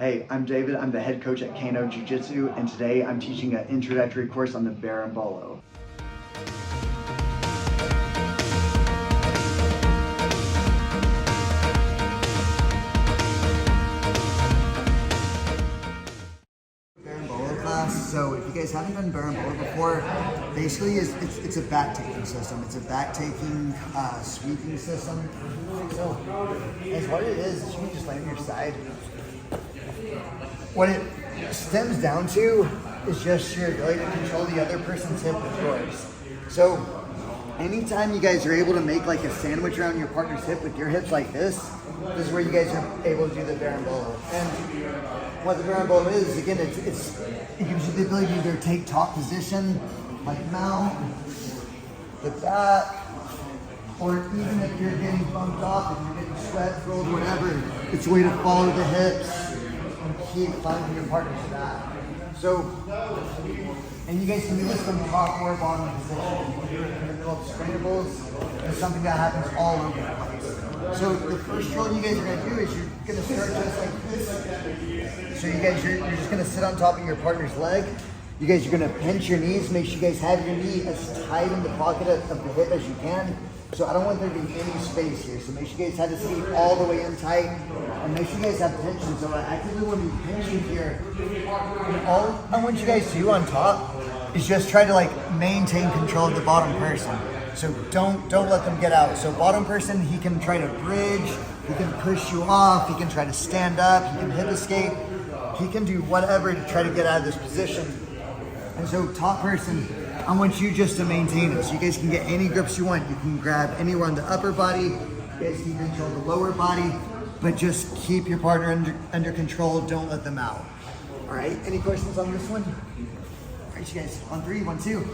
Hey, I'm David. I'm the head coach at Kano Jiujitsu, and today I'm teaching an introductory course on the berimbolo. Berimbolo class. So if you guys haven't done berimbolo before, basically it's a back taking system. It's a back taking sweeping system. So as what it is you can just lay on your side. What it stems down to is just your ability to control the other person's hip with yours. So anytime you guys are able to make like a sandwich around your partner's hip with your hips like this is where you guys are able to do the berimbolo. And what the berimbolo is, again, it gives you the ability to either take top position, like mount, the back, or even if you're getting bumped off, if you're getting sweat, filled, whatever, it's a way to follow the hips and keep finding your partner's back. So, and you guys can do this from top or bottom position. You can do it in the middle of strainables. It's something that happens all over the place. So the first drill you guys are gonna do is you're gonna start just like this. So you guys, you're just gonna sit on top of your partner's leg. You guys are gonna pinch your knees. Make sure you guys have your knee as tight in the pocket of the hip as you can. So I don't want there to be any space here. So make sure you guys have the seat all the way in tight, and make sure you guys have tension. So actively when you pinch in here, all I want you guys to do on top is just try to like maintain control of the bottom person. So don't let them get out. So bottom person, he can try to bridge, he can push you off, he can try to stand up, he can hip escape, he can do whatever to try to get out of this position. And so top person, I want you just to maintain it. So you guys can get any grips you want. You can grab anywhere on the upper body, you guys can control the lower body, but just keep your partner under control, don't let them out. All right, any questions on this one? All right, you guys, on 3, 1, 2.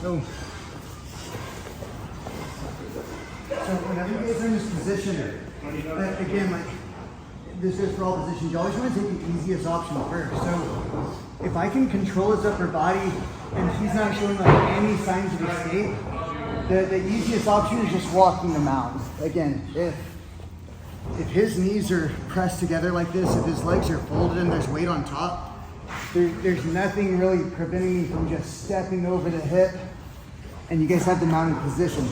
So whenever you guys are in this position, again, like this is for all positions, you always want to take the easiest option first. So if I can control his upper body and he's not showing like any signs of escape, the easiest option is just walking him out. Again, if his knees are pressed together like this, if his legs are folded and there's weight on top, there's nothing really preventing me from just stepping over the hip, and you guys have the mounted position.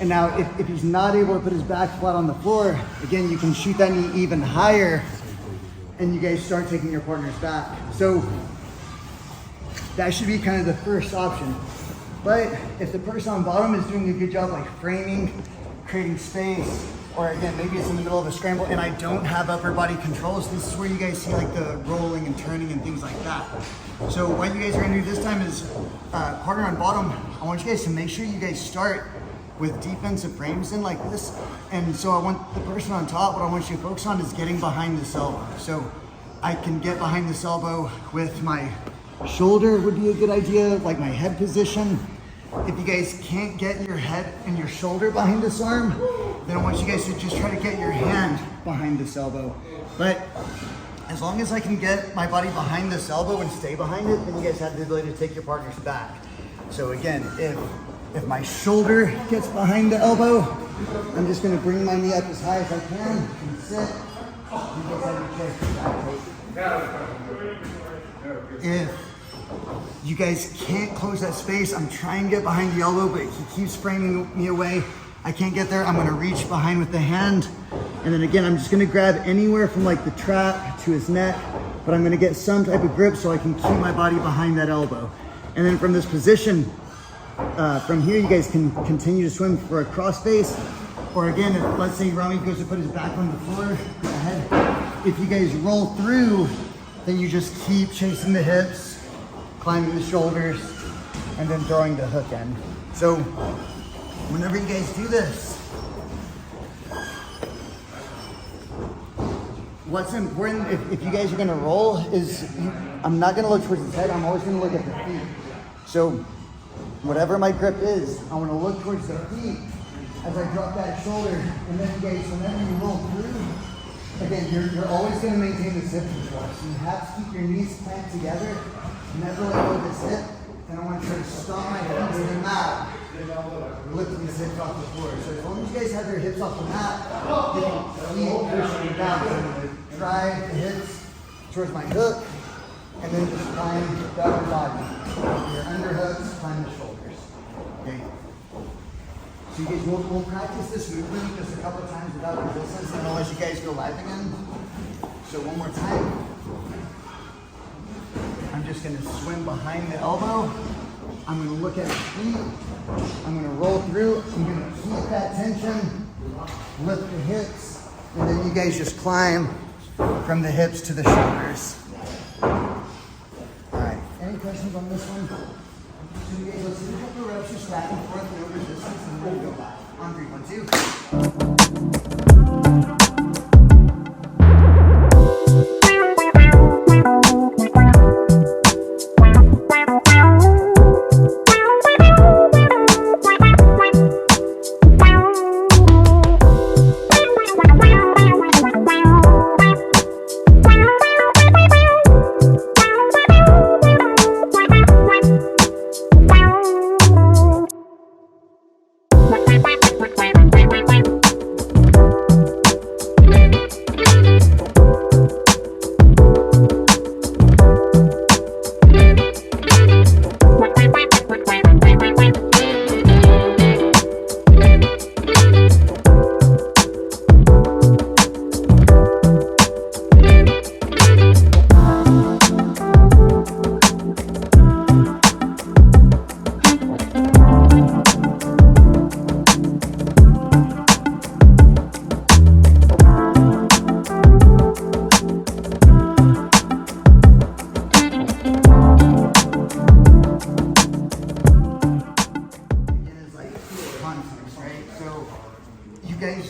And now if he's not able to put his back flat on the floor, again, you can shoot that knee even higher and you guys start taking your partners back. So that should be kind of the first option. But if the person on bottom is doing a good job like framing, creating space, or again, maybe it's in the middle of a scramble and I don't have upper body controls, this is where you guys see like the rolling and turning and things like that. So what you guys are gonna do this time is, partner on bottom, I want you guys to make sure you guys start with defensive frames in like this. And so I want the person on top, what I want you to focus on is getting behind this elbow. So I can get behind this elbow with my shoulder would be a good idea, like my head position. If you guys can't get your head and your shoulder behind this arm, then I want you guys to just try to get your hand behind this elbow. But as long as I can get my body behind this elbow and stay behind it, then you guys have the ability to take your partners back. So again, if my shoulder gets behind the elbow, I'm just gonna bring my knee up as high as I can and sit. You guys have your chest. If you guys can't close that space, I'm trying to get behind the elbow, but he keeps framing me away. I can't get there. I'm gonna reach behind with the hand. And then again, I'm just gonna grab anywhere from like the trap to his neck, but I'm gonna get some type of grip so I can keep my body behind that elbow. And then from this position, from here, you guys can continue to swim for a cross face. Or again, if, let's say Rami goes to put his back on the floor, go ahead. If you guys roll through, then you just keep chasing the hips, climbing the shoulders, and then throwing the hook in. So whenever you guys do this, what's important, if you guys are gonna roll, is I'm not gonna look towards his head, I'm always gonna look at the feet. So whatever my grip is, I wanna look towards the feet as I drop that shoulder. And then you guys, whenever you roll through, again, you're always gonna maintain this hip control. So you have to keep your knees clamped together, never let go of this hip. And I want to try to stop my hips to the mat, lifting these hips off the floor. So as long as you guys have your hips off the mat, you can keep pushing down. So I'm gonna drive the hips towards my hook, and then just climb the upper body. Your underhooks, climb the shoulders. Okay. So you guys, we'll practice this movement just a couple times without resistance, and I'll let you guys go live again. So one more time. I'm just gonna swim behind the elbow. I'm gonna look at the feet. I'm gonna roll through. I'm gonna keep that tension, lift the hips, and then you guys just climb from the hips to the shoulders. All right, any questions on this one? So you guys, let's do a couple reps, just back and forth, no resistance, and then we'll go back. On 3, 1, 2.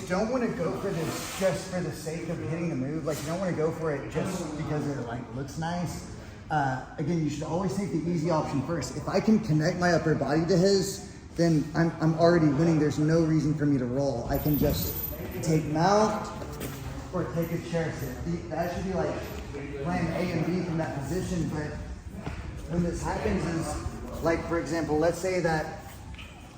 Don't want to go for this just for the sake of hitting the move. Like, you don't want to go for it just because it like looks nice. again, you should always take the easy option first. If I can connect my upper body to his, then I'm already winning. There's no reason for me to roll. I can just take mount or take a chair sit. That should be like plan A and B from that position. But when this happens is, like for example, let's say that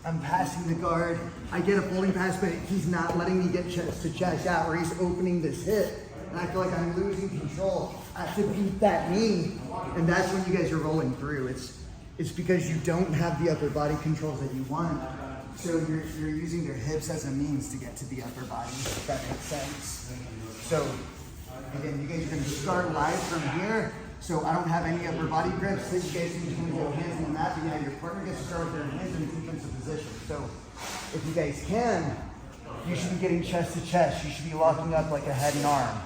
I'm passing the guard, I get a folding pass, but he's not letting me get chest to chest out, or he's opening this hip, and I feel like I'm losing control. I have to beat that knee, and that's when you guys are rolling through. It's because you don't have the upper body controls that you want, so you're using your hips as a means to get to the upper body, if that makes sense. So again, you guys are going to start live from here. So I don't have any upper body grips, so you guys can just go hands in the mat, but yeah, your partner gets to start with their hands in defensive position. So if you guys can, you should be getting chest to chest. You should be locking up like a head and arm.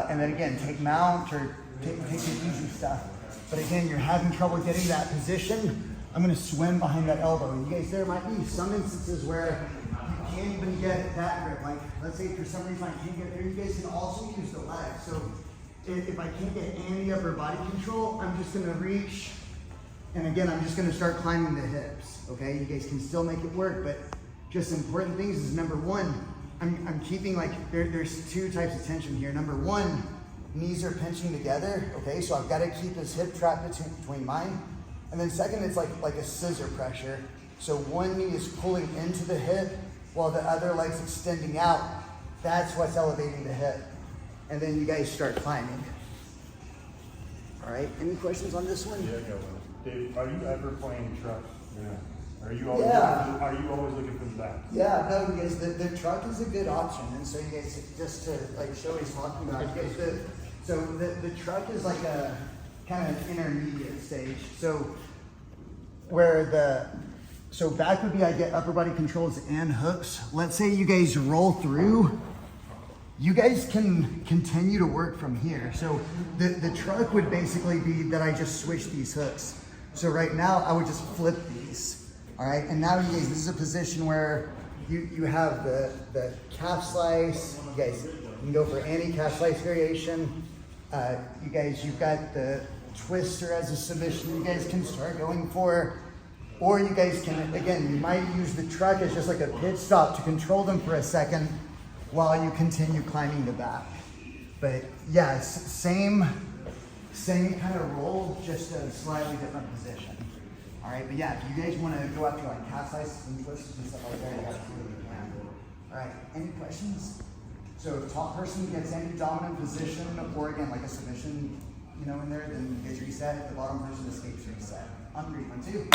And then again, take mount or take the easy stuff. But again, you're having trouble getting that position, I'm gonna swim behind that elbow. You guys, there might be some instances where you can't even get that grip. Like, let's say for some reason I can't get there, you guys can also use the leg. So if I can't get any upper body control, I'm just gonna reach, and again, I'm just gonna start climbing the hips, okay? You guys can still make it work, but just important things is number one, I'm keeping like, there's two types of tension here. Number one, knees are pinching together, okay? So I've gotta keep his hip trapped between mine. And then second, it's like a scissor pressure. So one knee is pulling into the hip while the other leg's extending out. That's what's elevating the hip. And then you guys start climbing. All right, any questions on this one? Yeah, I got one. Dave, are you ever playing truck? Yeah. Are you always looking for the back? Yeah, no, because the truck is a good option. And so you guys, just to like show what he's talking about, you guys, the truck is like a kind of intermediate stage. So so back would be I get upper body controls and hooks. Let's say you guys roll through. You guys can continue to work from here. So the truck would basically be that I just switch these hooks. So right now I would just flip these, all right? And now you guys, this is a position where you have the calf slice. You guys can go for any calf slice variation. You guys, you've got the twister as a submission you guys can start going for. Or you guys can, again, you might use the truck as just like a pit stop to control them for a second while you continue climbing the back. But yeah, same kind of roll, just a slightly different position. All right, but yeah, if you guys want to go after like calf slices and twists and stuff like that, you absolutely can. All right, any questions? So if top person gets any dominant position, or again, like a submission, in there, then you guys reset. If the bottom person escapes, reset. On 3, 1, 2.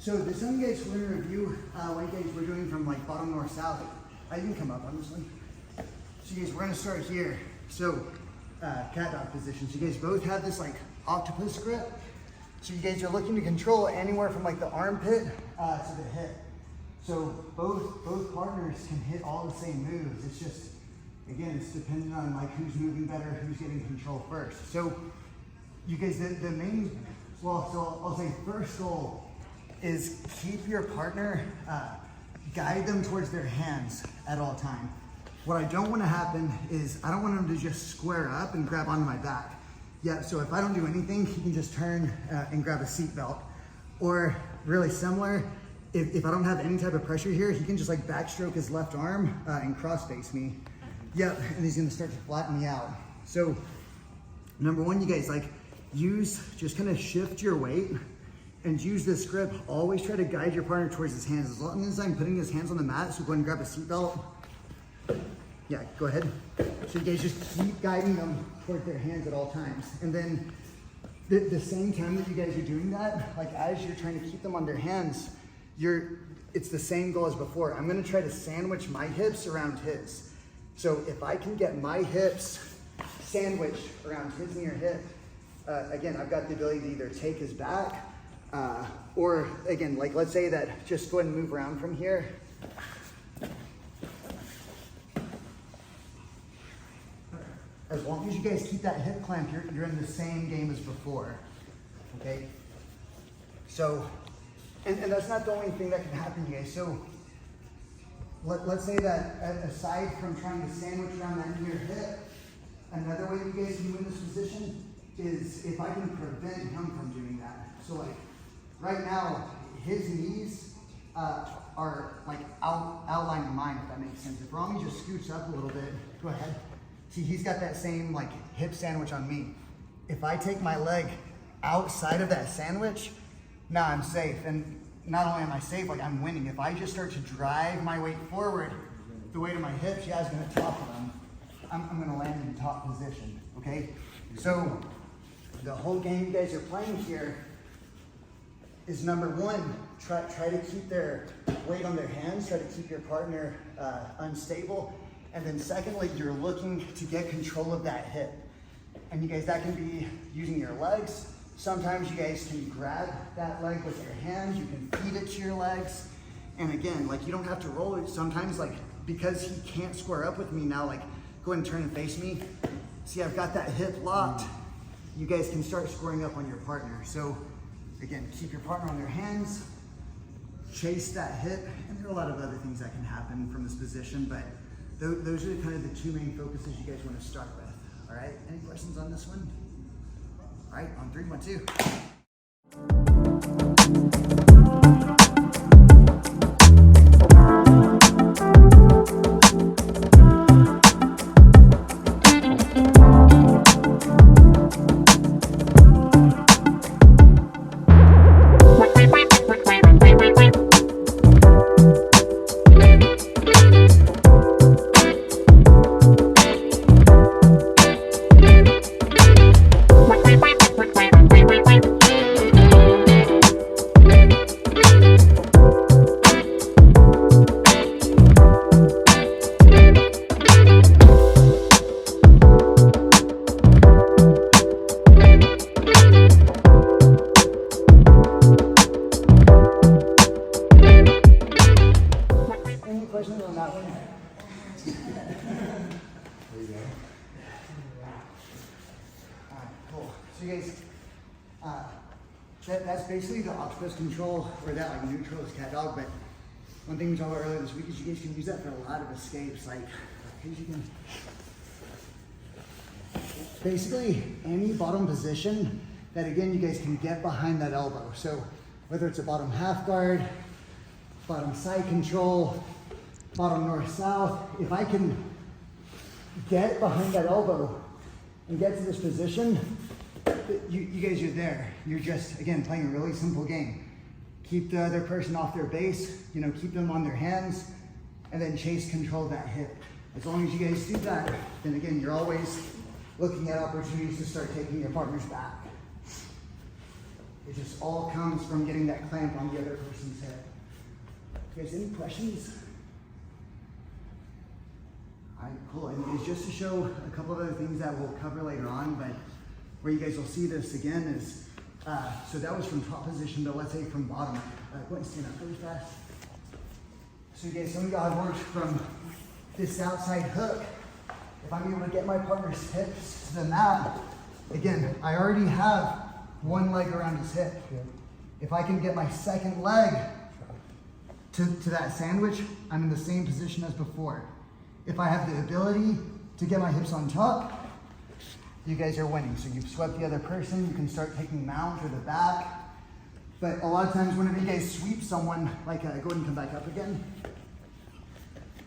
So this one, guys, we're gonna review what you guys were doing from like bottom north south. You can come up, honestly. So you guys, we're gonna start here. So cat dog position. So you guys both have this like octopus grip. So you guys are looking to control anywhere from like the armpit to the hip. So both partners can hit all the same moves. It's just, again, it's dependent on like who's moving better, who's getting control first. So you guys, the main, well, so I'll say first goal is keep your partner, guide them towards their hands at all time. What I don't want to happen is I don't want them to just square up and grab onto my back. Yeah, so if I don't do anything, he can just turn and grab a seat belt. Or really similar, if I don't have any type of pressure here, he can just like backstroke his left arm and cross face me. Yep, and he's gonna start to flatten me out. So number one, you guys like just kind of shift your weight and use this grip. Always try to guide your partner towards his hands. As long as I'm putting his hands on the mat, so go ahead and grab a seat belt. Yeah, go ahead. So you guys just keep guiding them toward their hands at all times. And then the same time that you guys are doing that, like as you're trying to keep them on their hands, it's the same goal as before. I'm gonna try to sandwich my hips around his. So if I can get my hips sandwiched around his near hip, again, I've got the ability to either take his back, or again, like let's say that, just go ahead and move around from here. As long as you guys keep that hip clamp, you're in the same game as before, okay? So, and that's not the only thing that can happen, you guys. So, let's say that aside from trying to sandwich around that near hip, another way that you guys can do in this position is if I can prevent him from doing that. So like, right now, his knees are like outlining mine, if that makes sense. If Rami just scoots up a little bit, go ahead. See, he's got that same like hip sandwich on me. If I take my leg outside of that sandwich, now I'm safe. And not only am I safe, like I'm winning. If I just start to drive my weight forward, the weight of my hips, yeah, is gonna topple them. I'm gonna land in top position, okay? So the whole game you guys are playing here is number one, try to keep their weight on their hands, try to keep your partner unstable. And then secondly, you're looking to get control of that hip. And you guys, that can be using your legs. Sometimes you guys can grab that leg with your hands, you can feed it to your legs. And again, like you don't have to roll it. Sometimes like, because he can't square up with me now, like go ahead and turn and face me. See, I've got that hip locked. You guys can start squaring up on your partner. So again, keep your partner on their hands, chase that hip. And there are a lot of other things that can happen from this position, but those are kind of the two main focuses you guys want to start with. All right, any questions on this one? All right, on 3, 1, 2. So you guys, that's basically the octopus control, or that like neutral is cat dog, but one thing we talked about earlier this week is you guys can use that for a lot of escapes, like, you can, basically any bottom position that again, you guys can get behind that elbow. So whether it's a bottom half guard, bottom side control, bottom north-south, if I can get behind that elbow and get to this position, you guys are there. You're just, again, playing a really simple game. Keep the other person off their base, you know, keep them on their hands, and then chase control that hip. As long as you guys do that, then again, you're always looking at opportunities to start taking your partners back. It just all comes from getting that clamp on the other person's hip. You guys, any questions? All right, cool. And it's just to show a couple of other things that we'll cover later on, but where you guys will see this again is, so that was from top position, but let's say from bottom. Go ahead and stand up really fast. So you guys, some of y'all worked from this outside hook. If I'm able to get my partner's hips to the mat, again, I already have one leg around his hip. If I can get my second leg to that sandwich, I'm in the same position as before. If I have the ability to get my hips on top, you guys are winning. So you've swept the other person, you can start taking mount or the back. But a lot of times whenever you guys sweep someone, like go ahead and come back up again.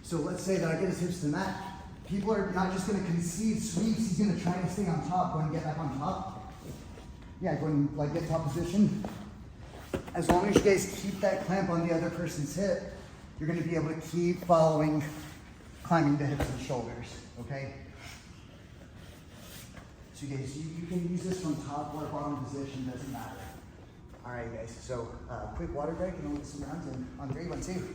So let's say that I get his hips to the mat. People are not just gonna concede sweeps, he's gonna try to stay on top, go and get back on top. Yeah, go and like get top position. As long as you guys keep that clamp on the other person's hip, you're gonna be able to keep following, climbing the hips and shoulders, okay? So you guys, you can use this from top or bottom position, doesn't matter. All right, guys, so quick water break and we'll get some rounds in on 3, 1, 2.